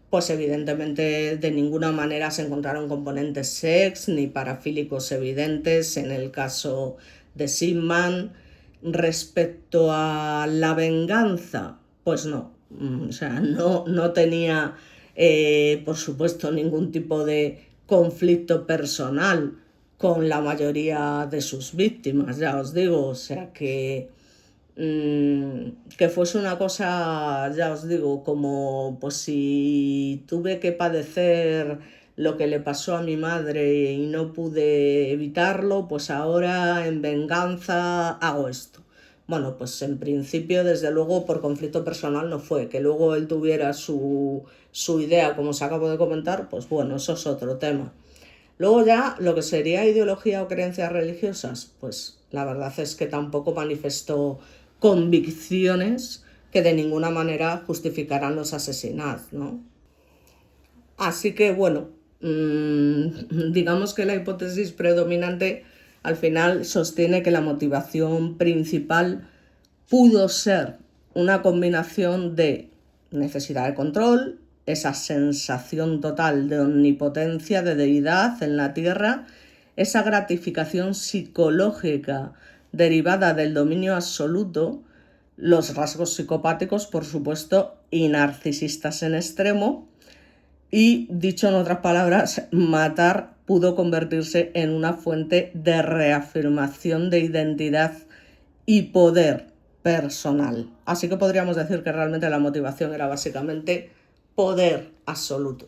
pues evidentemente de ninguna manera se encontraron componentes sex ni parafílicos evidentes en el caso de Sigman. Respecto a la venganza, pues no, no tenía, por supuesto, ningún tipo de conflicto personal con la mayoría de sus víctimas, ya os digo, o sea que fuese una cosa, ya os digo, como pues si tuve que padecer lo que le pasó a mi madre y no pude evitarlo, pues ahora en venganza hago esto. Bueno, pues en principio, desde luego, por conflicto personal no fue. Que luego él tuviera su idea, como os acabo de comentar, pues bueno, eso es otro tema. Luego ya, lo que sería ideología o creencias religiosas, pues la verdad es que tampoco manifestó convicciones que de ninguna manera justificaran los asesinatos, ¿no? Así que bueno, digamos que la hipótesis predominante al final sostiene que la motivación principal pudo ser una combinación de necesidad de control, esa sensación total de omnipotencia, de deidad en la tierra, esa gratificación psicológica derivada del dominio absoluto, los rasgos psicopáticos, por supuesto, y narcisistas en extremo. Y, dicho en otras palabras, matar pudo convertirse en una fuente de reafirmación de identidad y poder personal. Así que podríamos decir que realmente la motivación era básicamente poder absoluto.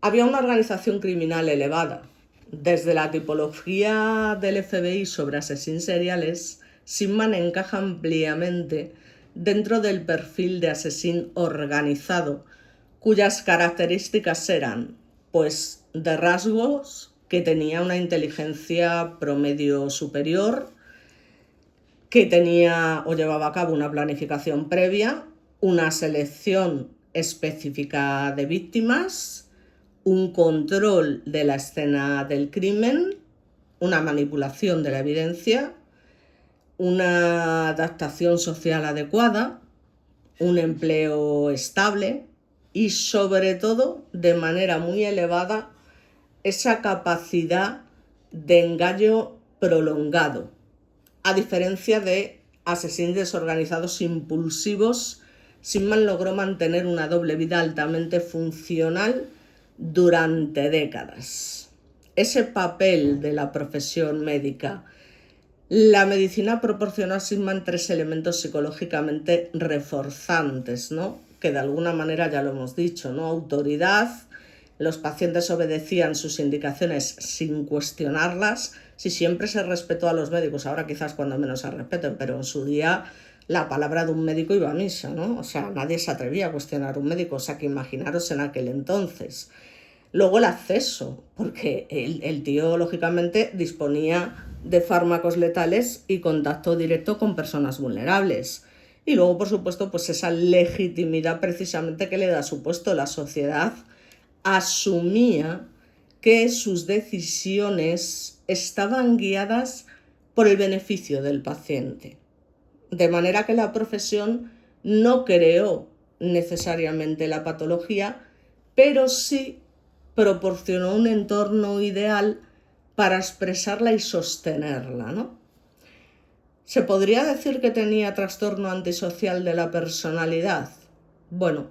Había una organización criminal elevada. Desde la tipología del FBI sobre asesinos seriales, Sigman encaja ampliamente dentro del perfil de asesino organizado, cuyas características eran, pues, de rasgos que tenía una inteligencia promedio superior, que tenía o llevaba a cabo una planificación previa, una selección específica de víctimas, un control de la escena del crimen, una manipulación de la evidencia, una adaptación social adecuada, un empleo estable y, sobre todo, de manera muy elevada, esa capacidad de engaño prolongado, a diferencia de asesinos desorganizados impulsivos. Sigman logró mantener una doble vida altamente funcional durante décadas. Ese papel de la profesión médica. La medicina proporcionó a Sigman 3 elementos psicológicamente reforzantes, ¿no? Que de alguna manera ya lo hemos dicho, ¿no? Autoridad, los pacientes obedecían sus indicaciones sin cuestionarlas. Si siempre se respetó a los médicos, ahora quizás cuando menos se respeten, pero en su día la palabra de un médico iba a misa, ¿no? O sea, nadie se atrevía a cuestionar a un médico, o sea, que imaginaros en aquel entonces. Luego el acceso, porque el tío lógicamente disponía de fármacos letales y contacto directo con personas vulnerables. Y luego, por supuesto, pues esa legitimidad precisamente que le da su puesto. La sociedad asumía que sus decisiones estaban guiadas por el beneficio del paciente. De manera que la profesión no creó necesariamente la patología, pero sí proporcionó un entorno ideal para expresarla y sostenerla, ¿no? ¿Se podría decir que tenía trastorno antisocial de la personalidad? Bueno,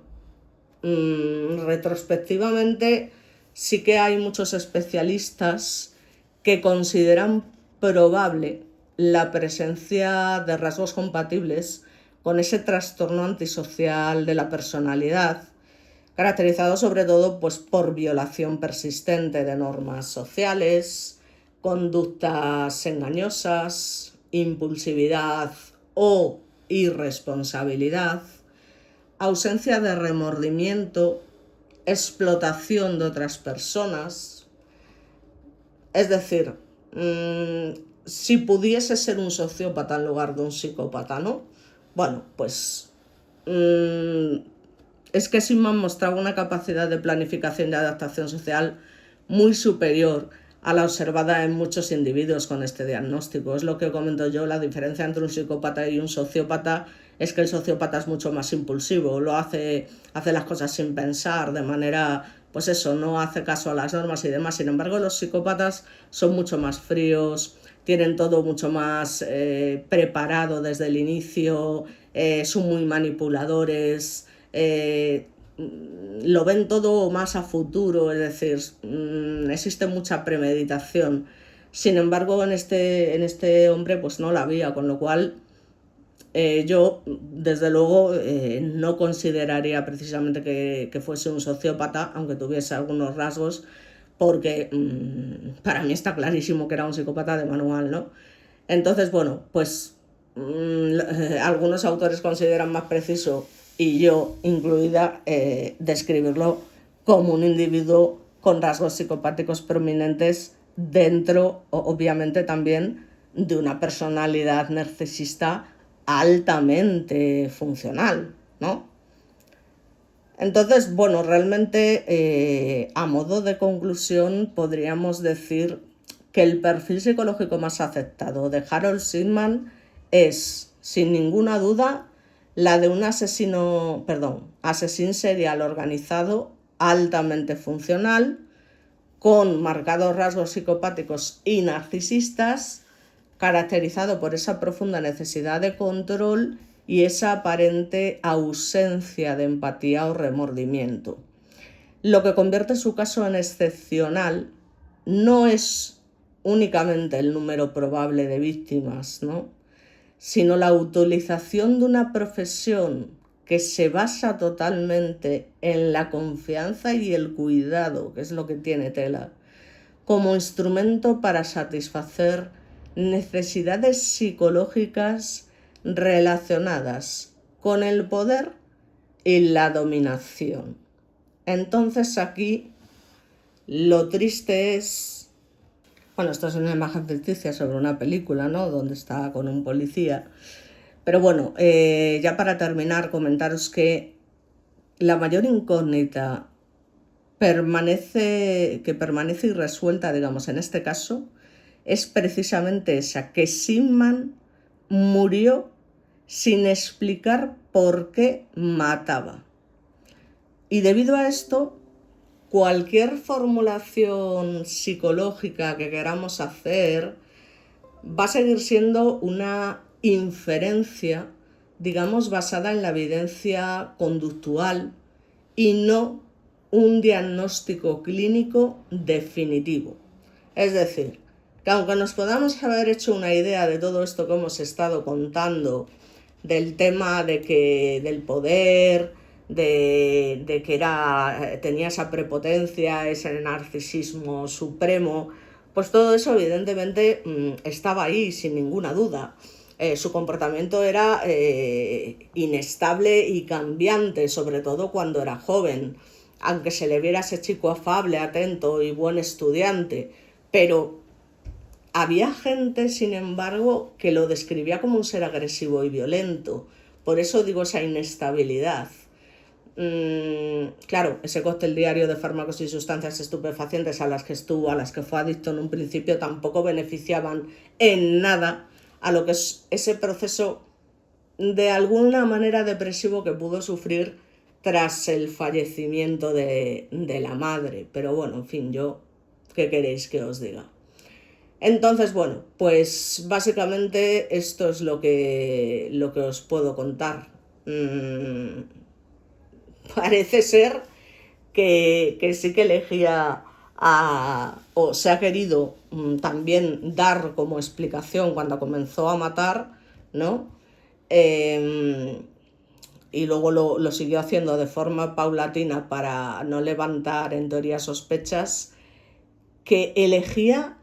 retrospectivamente sí que hay muchos especialistas que consideran probable la presencia de rasgos compatibles con ese trastorno antisocial de la personalidad, caracterizado sobre todo pues, por violación persistente de normas sociales, conductas engañosas, impulsividad o irresponsabilidad, ausencia de remordimiento, explotación de otras personas. Es decir, si pudiese ser un sociópata en lugar de un psicópata, ¿no? Bueno, pues es que Sigman mostraba una capacidad de planificación y adaptación social muy superior a la observada en muchos individuos con este diagnóstico. Es lo que comento yo, la diferencia entre un psicópata y un sociópata es que el sociópata es mucho más impulsivo, hace las cosas sin pensar, de manera, pues eso, no hace caso a las normas y demás. Sin embargo, los psicópatas son mucho más fríos, tienen todo mucho más preparado desde el inicio, son muy manipuladores, lo ven todo más a futuro, es decir, existe mucha premeditación. Sin embargo, en este hombre pues no la había, con lo cual yo desde luego no consideraría precisamente que fuese un sociópata, aunque tuviese algunos rasgos, porque para mí está clarísimo que era un psicópata de manual, ¿no? Entonces, bueno, pues algunos autores consideran más preciso, y yo incluida, describirlo como un individuo con rasgos psicopáticos prominentes dentro, obviamente también, de una personalidad narcisista altamente funcional, ¿no? Entonces, bueno, realmente a modo de conclusión podríamos decir que el perfil psicológico más aceptado de Harold Sigman es, sin ninguna duda, la de un asesino serial organizado, altamente funcional, con marcados rasgos psicopáticos y narcisistas, caracterizado por esa profunda necesidad de control y esa aparente ausencia de empatía o remordimiento. Lo que convierte su caso en excepcional no es únicamente el número probable de víctimas, ¿no?, sino la utilización de una profesión que se basa totalmente en la confianza y el cuidado, que es lo que tiene tela, como instrumento para satisfacer necesidades psicológicas relacionadas con el poder y la dominación. Entonces aquí lo triste es, bueno, esto es una imagen ficticia sobre una película, ¿no?, donde está con un policía, pero bueno, ya para terminar, comentaros que la mayor incógnita permanece irresuelta, digamos, en este caso, es precisamente esa, que Sigman murió sin explicar por qué mataba. Y debido a esto, cualquier formulación psicológica que queramos hacer va a seguir siendo una inferencia, digamos, basada en la evidencia conductual y no un diagnóstico clínico definitivo. Es decir, que aunque nos podamos haber hecho una idea de todo esto que hemos estado contando, del tema del poder, de que tenía esa prepotencia, ese narcisismo supremo, pues todo eso evidentemente estaba ahí sin ninguna duda. Su comportamiento era inestable y cambiante, sobre todo cuando era joven, aunque se le viera ese chico afable, atento y buen estudiante, pero había gente, sin embargo, que lo describía como un ser agresivo y violento, Por eso digo esa inestabilidad. Claro, ese cóctel diario de fármacos y sustancias estupefacientes a las que fue adicto en un principio tampoco beneficiaban en nada a lo que es ese proceso de alguna manera depresivo que pudo sufrir tras el fallecimiento de la madre. Pero bueno, en fin, ¿qué queréis que os diga? Entonces, bueno, pues básicamente esto es lo que os puedo contar. Parece ser que sí que elegía o se ha querido también dar como explicación cuando comenzó a matar, ¿no? Y luego lo siguió haciendo de forma paulatina para no levantar en teoría sospechas, que elegía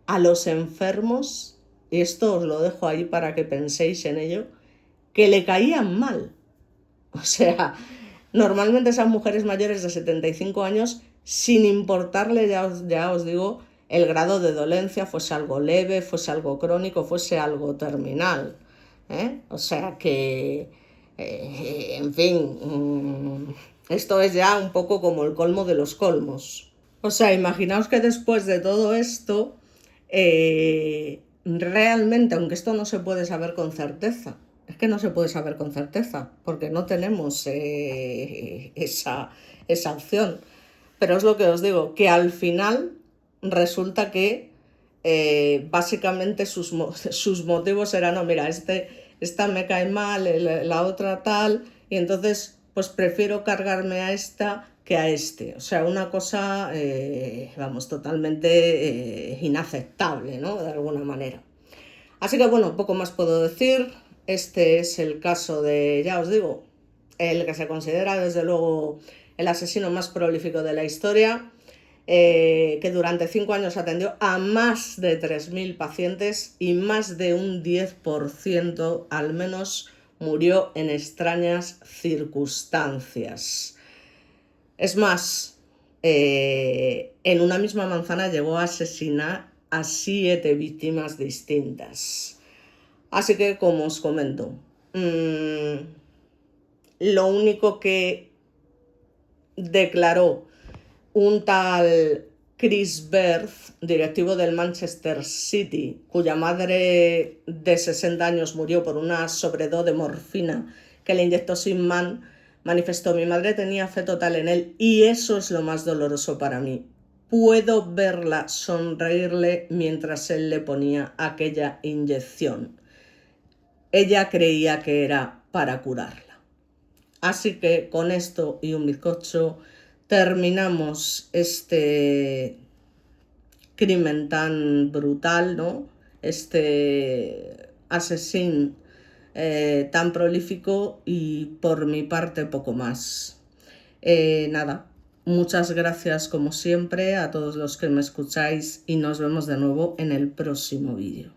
a los enfermos, y esto os lo dejo ahí para que penséis en ello, que le caían mal. O sea, normalmente esas mujeres mayores de 75 años, sin importarle, ya os digo, el grado de dolencia, fuese algo leve, fuese algo crónico, fuese algo terminal. O sea que, en fin, esto es ya un poco como el colmo de los colmos. O sea, imaginaos que después de todo esto, realmente, aunque esto no se puede saber con certeza, es que no se puede saber con certeza, porque no tenemos esa opción. Pero es lo que os digo, que al final resulta que básicamente sus motivos eran, no, mira, esta me cae mal, la otra tal, y entonces pues prefiero cargarme a esta que a este. O sea, una cosa, vamos, totalmente inaceptable, ¿no? De alguna manera. Así que bueno, poco más puedo decir. Este es el caso de, ya os digo, el que se considera desde luego el asesino más prolífico de la historia, que durante 5 años atendió a más de 3.000 pacientes y más de un 10% al menos murió en extrañas circunstancias. Es más, en una misma manzana llegó a asesinar a 7 víctimas distintas. Así que, como os comento, lo único que declaró un tal Chris Berth, directivo del Manchester City, cuya madre de 60 años murió por una sobredosis de morfina que le inyectó sin manifestó: mi madre tenía fe total en él y eso es lo más doloroso para mí. Puedo verla sonreírle mientras él le ponía aquella inyección. Ella creía que era para curarla. Así que con esto y un bizcocho terminamos este crimen tan brutal, ¿no? Este asesino tan prolífico, y por mi parte poco más. Nada, muchas gracias como siempre a todos los que me escucháis y nos vemos de nuevo en el próximo vídeo.